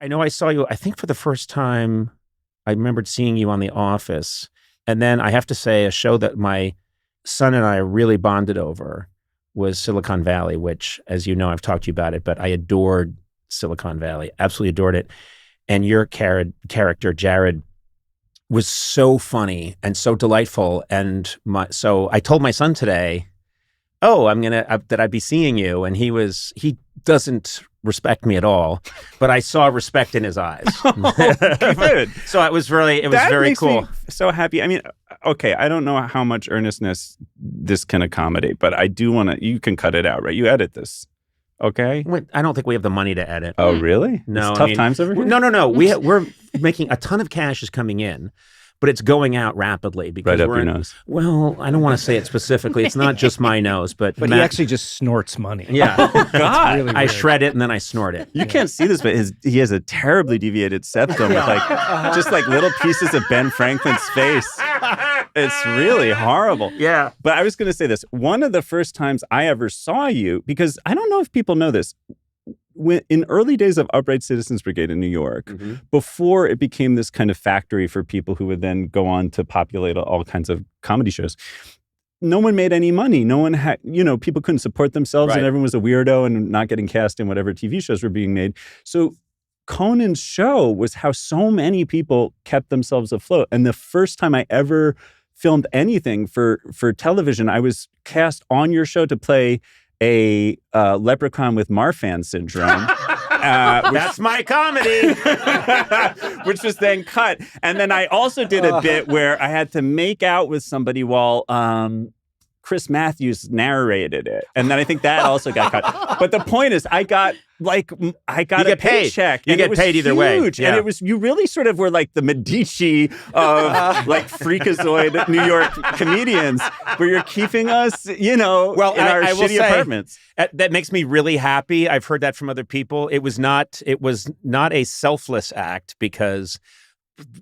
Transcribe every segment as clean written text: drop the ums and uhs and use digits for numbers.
I know I saw you, I think for the first time, I remembered seeing you on The Office. And then I have to say, a show that my son and I really bonded over was Silicon Valley, which, as you know, I've talked to you about it, but I adored Silicon Valley, absolutely adored it. And your character, Jared, was so funny and so delightful. And so I told my son today, oh, that I'd be seeing you. And he doesn't respect me at all, but I saw respect in his eyes. Good. So it was very cool. So happy. I mean, okay, I don't know how much earnestness this can accommodate, but I do want to, you can cut it out, right? You edit this. Okay. I don't think we have the money to edit. Oh, really? No. It's tough times over here? No. We're making a ton of cash is coming in, but it's going out rapidly because right up your nose. Well, I don't want to say it specifically. It's not just my nose, but he actually just snorts money. Yeah. Oh, God. Really I shred it and then I snort it. You can't see this, but he has a terribly deviated septum with just like little pieces of Ben Franklin's face. It's really horrible. Yeah. But I was going to say this. One of the first times I ever saw you, because I don't know if people know this, in early days of Upright Citizens Brigade in New York, before it became this kind of factory for people who would then go on to populate all kinds of comedy shows, no one made any money. No one had, people couldn't support themselves and everyone was a weirdo and not getting cast in whatever TV shows were being made. So Conan's show was how so many people kept themselves afloat. And the first time I ever filmed anything for television, I was cast on your show to play a leprechaun with Marfan syndrome. That's my comedy. Which was then cut. And then I also did a bit where I had to make out with somebody while Chris Matthews narrated it. And then I think that also got cut. But the point is, I got a paycheck. You get paid either way. Yeah. And it was, you really sort of were like the Medici of like freakazoid New York comedians, where you're keeping us, in our shitty apartments. That makes me really happy. I've heard that from other people. It was not a selfless act because,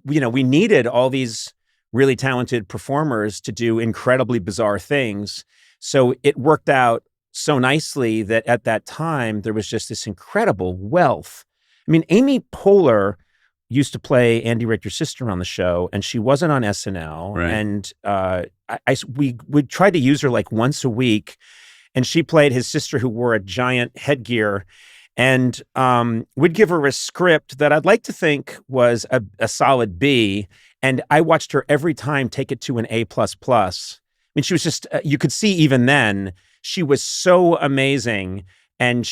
we needed all these really talented performers to do incredibly bizarre things. So it worked out so nicely that at that time, there was just this incredible wealth. I mean, Amy Poehler used to play Andy Richter's sister on the show, and she wasn't on SNL. Right. And we would try to use her like once a week, and she played his sister who wore a giant headgear. And we'd give her a script that I'd like to think was a solid B. And I watched her every time take it to an A++. I mean, she was just, you could see even then, she was so amazing. And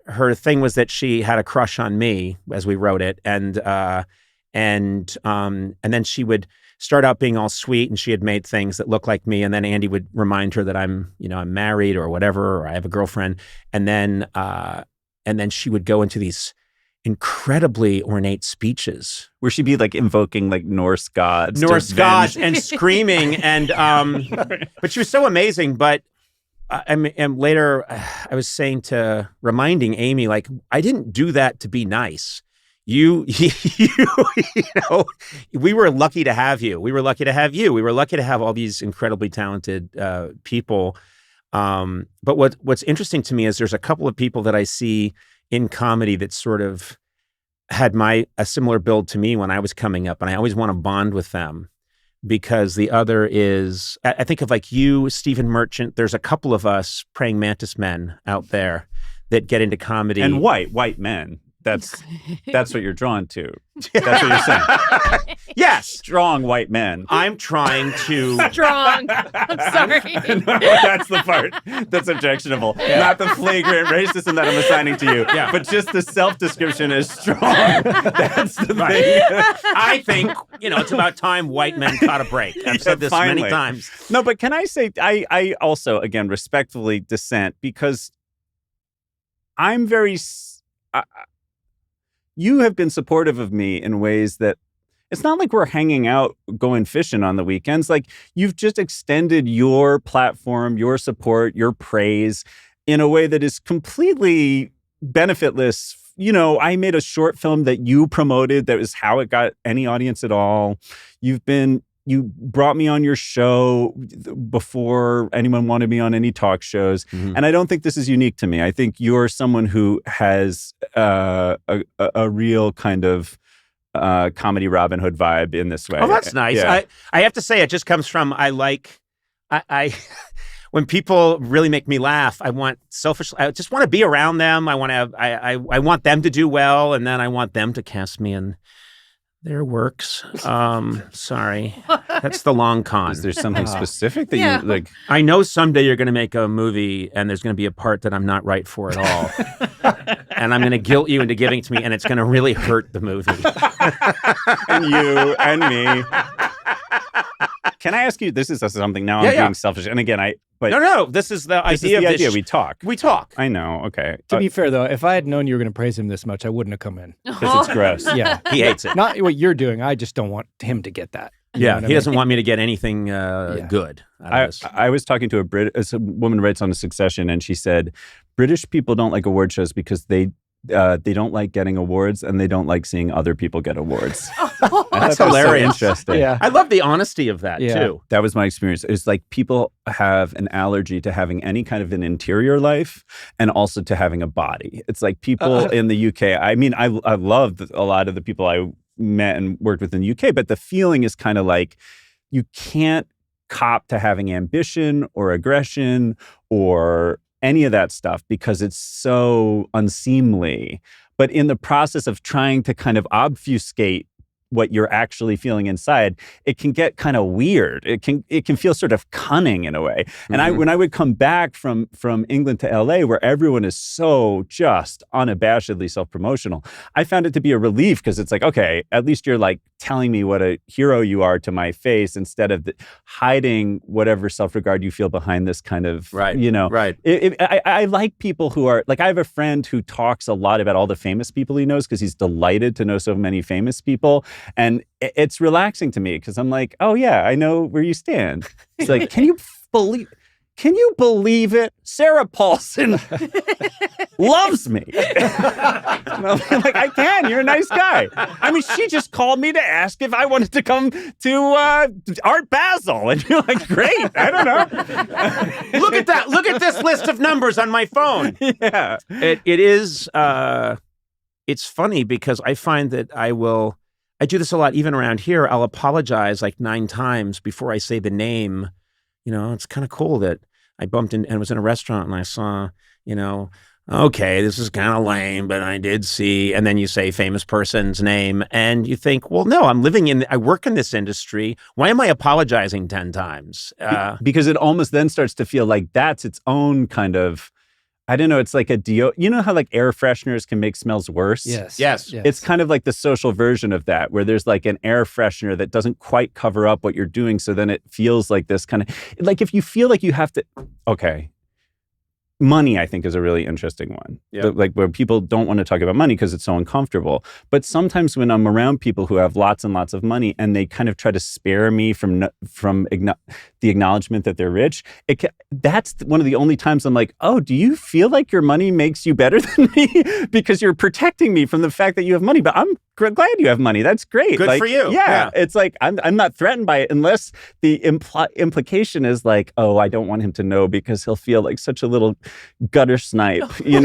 her thing was that she had a crush on me as we wrote it. And then she would start out being all sweet, and she had made things that looked like me. And then Andy would remind her that I'm married or whatever, or I have a girlfriend. And then she would go into these incredibly ornate speeches where she'd be like invoking like Norse gods and screaming. And, but she was so amazing. But and later I was reminding Amy, like, I didn't do that to be nice. We were lucky to have you. We were lucky to have you. We were lucky to have all these incredibly talented people. But what's interesting to me is there's a couple of people that I see in comedy that sort of had a similar build to me when I was coming up, and I always want to bond with them because the other is, I think of like you, Stephen Merchant. There's a couple of us praying mantis men out there that get into comedy. And white men. That's what you're drawn to. That's what you're saying. Yes. Strong white men. I'm trying to... Strong. I'm sorry. No, that's the part that's objectionable. Yeah. Not the flagrant racism that I'm assigning to you, but just the self-description as strong. That's the thing. I think, it's about time white men caught a break. I've said this many times. No, but can I say, I also, again, respectfully dissent because I'm very... you have been supportive of me in ways that it's not like we're hanging out, going fishing on the weekends. Like, you've just extended your platform, your support, your praise in a way that is completely benefitless. I made a short film that you promoted that was how it got any audience at all. You've been you brought me on your show before anyone wanted me on any talk shows. Mhm. And I don't think this is unique to me. I think you're someone who has a real kind of comedy Robin Hood vibe in this way. Oh, that's nice. Yeah. I have to say, it just comes from I when people really make me laugh, I just want to be around them. I want them to do well, and then I want them to cast me in their works. Sorry, that's the long con. Is there something specific that Yeah. you like? I know someday you're going to make a movie, and there's going to be a part that I'm not right for at all, and I'm going to guilt you into giving it to me, and it's going to really hurt the movie. And you and me. Can I ask you? This is something now. I'm Yeah. being selfish, and again, No. This is the This idea is the of idea. this. We talk. We talk. I know. Okay. To be fair, though, if I had known you were going to praise him this much, I wouldn't have come in. Because it's gross. Yeah. He hates it. Not what you're doing. I just don't want him to get that. You know Yeah, what I he mean? doesn't want me to get anything good out of this. I was talking to a woman who writes on Succession, and she said British people don't like award shows because they don't like getting awards and they don't like seeing other people get awards. That's So hilarious. interesting. Yeah. I love the honesty of that Yeah. too. That was my experience. It's like people have an allergy to having any kind of an interior life and also to having a body. It's like people in the UK. I mean, I loved a lot of the people I met and worked with in the UK, but the feeling is kind of like you can't cop to having ambition or aggression or any of that stuff because it's so unseemly. But in the process of trying to kind of obfuscate what you're actually feeling inside, it can get kind of weird. It can feel sort of cunning in a way. And when I would come back from England to LA, where everyone is so just unabashedly self-promotional, I found it to be a relief because it's like, okay, at least you're like telling me what a hero you are to my face instead of hiding whatever self-regard you feel behind this kind of, Right. Right. I like people who are like, I have a friend who talks a lot about all the famous people he knows because he's delighted to know so many famous people. And it's relaxing to me because I'm like, oh yeah, I know where you stand. It's like, can you believe it? Sarah Paulson loves me. And I'm like, I can. You're a nice guy. I mean, she just called me to ask if I wanted to come to Art Basel. And you're like, great. I don't know. Look at that. Look at this list of numbers on my phone. Yeah. It is. It's funny because I find that I do this a lot, even around here. I'll apologize like 9 times before I say the name. It's kind of cool that I bumped in and was in a restaurant and I saw, okay, this is kind of lame, but I did see. And then you say famous person's name and you think, well, no, I work in this industry. Why am I apologizing 10 times? Because it almost then starts to feel like that's its own kind of, I don't know, it's like a deo. You know how like air fresheners can make smells worse? Yes. It's kind of like the social version of that, where there's like an air freshener that doesn't quite cover up what you're doing. So then it feels like this kind of, like if you feel like you have to, okay. Money, I think, is a really interesting one. Yeah. Like where people don't want to talk about money because it's so uncomfortable. But sometimes when I'm around people who have lots and lots of money and they kind of try to spare me from the acknowledgement that they're rich, that's one of the only times I'm like, oh, do you feel like your money makes you better than me? Because you're protecting me from the fact that you have money. But I'm glad you have money. That's great. Good for you. Yeah. It's like, I'm not threatened by it unless the implication is like, oh, I don't want him to know because he'll feel like such a little gutter snipe, It's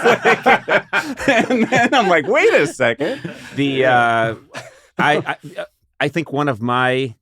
like, and then I'm like, wait a second. I think one of my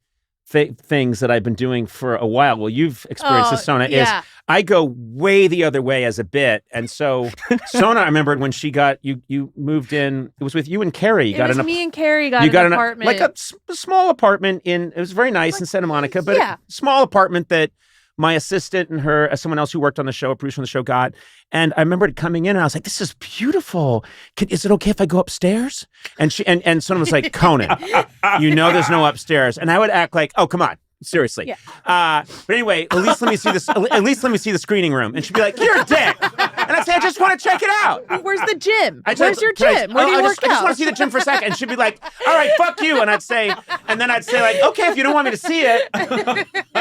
things that I've been doing for a while, well, you've experienced this, Sona, is I go way the other way as a bit. And so Sona, I remembered when she got, you moved in, it was with you and Carrie. Me and Carrie got an apartment. Like a small apartment it was very nice in Santa Monica, but a small apartment that my assistant and someone else who worked on the show, a producer on the show, got. And I remember coming in and I was like, this is beautiful. Is it okay if I go upstairs? And and someone was like, Conan, there's no upstairs. And I would act like, oh, come on. Seriously. Yeah. But anyway, at least let me see this. At least let me see the screening room. And she'd be like, "You're a dick." And I'd say, "I just want to check it out." Where's the gym? Where's your gym? Where do you work out? I just want to see the gym for a second. And she'd be like, "All right, fuck you." And then I'd say like, "Okay, if you don't want me to see it,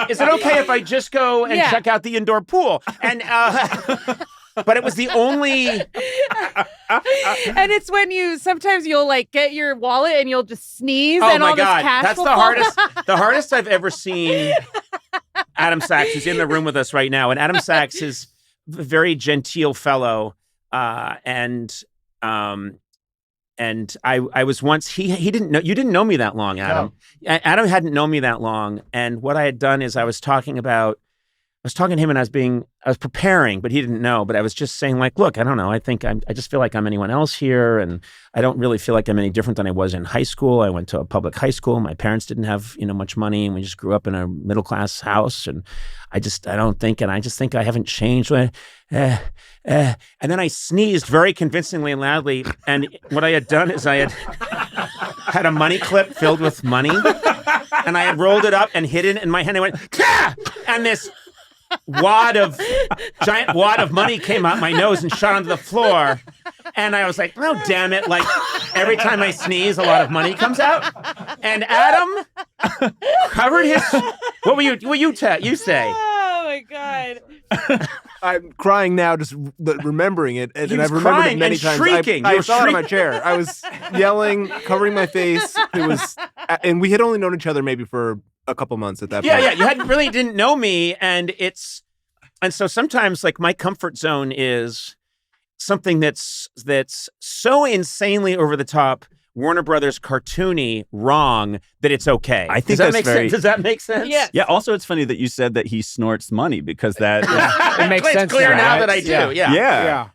is it okay if I just go and check out the indoor pool?" And But it was the only. And it's when sometimes you'll like get your wallet and you'll just sneeze and all this cash That's will the fall hardest. out. The hardest I've ever seen. Adam Sachs, who's in the room with us right now, and Adam Sachs is a very genteel fellow, and I was once he didn't know you didn't know me that long, Adam. No. Adam hadn't known me that long, and what I had done is I was talking to him and I was preparing, but he didn't know. But I was just saying, like, look, I don't know. I just feel like I'm anyone else here. And I don't really feel like I'm any different than I was in high school. I went to a public high school. My parents didn't have, much money. And we just grew up in a middle class house. And I just think I haven't changed. And then I sneezed very convincingly and loudly. And what I had done is I had a money clip filled with money. And I had rolled it up and hid it in my hand. I went, Kah! And this giant wad of money came out my nose and shot onto the floor. And I was like, oh, damn it. Like, every time I sneeze, a lot of money comes out. And Adam covered his... What will you say? Oh, my God. I'm crying now just remembering it. And I've remembered crying it many and times. shrieking. I fell out of my chair. I was yelling, covering my face. And we had only known each other maybe for a couple months at that point. Yeah. You really didn't know me. And so sometimes like my comfort zone is something that's so insanely over the top, Warner Brothers cartoony, wrong, that it's okay. I think Does that make sense? Yeah. Yeah. Also, it's funny that you said that he snorts money because that It makes sense. It's clear now right? that I do. Yeah. Yeah.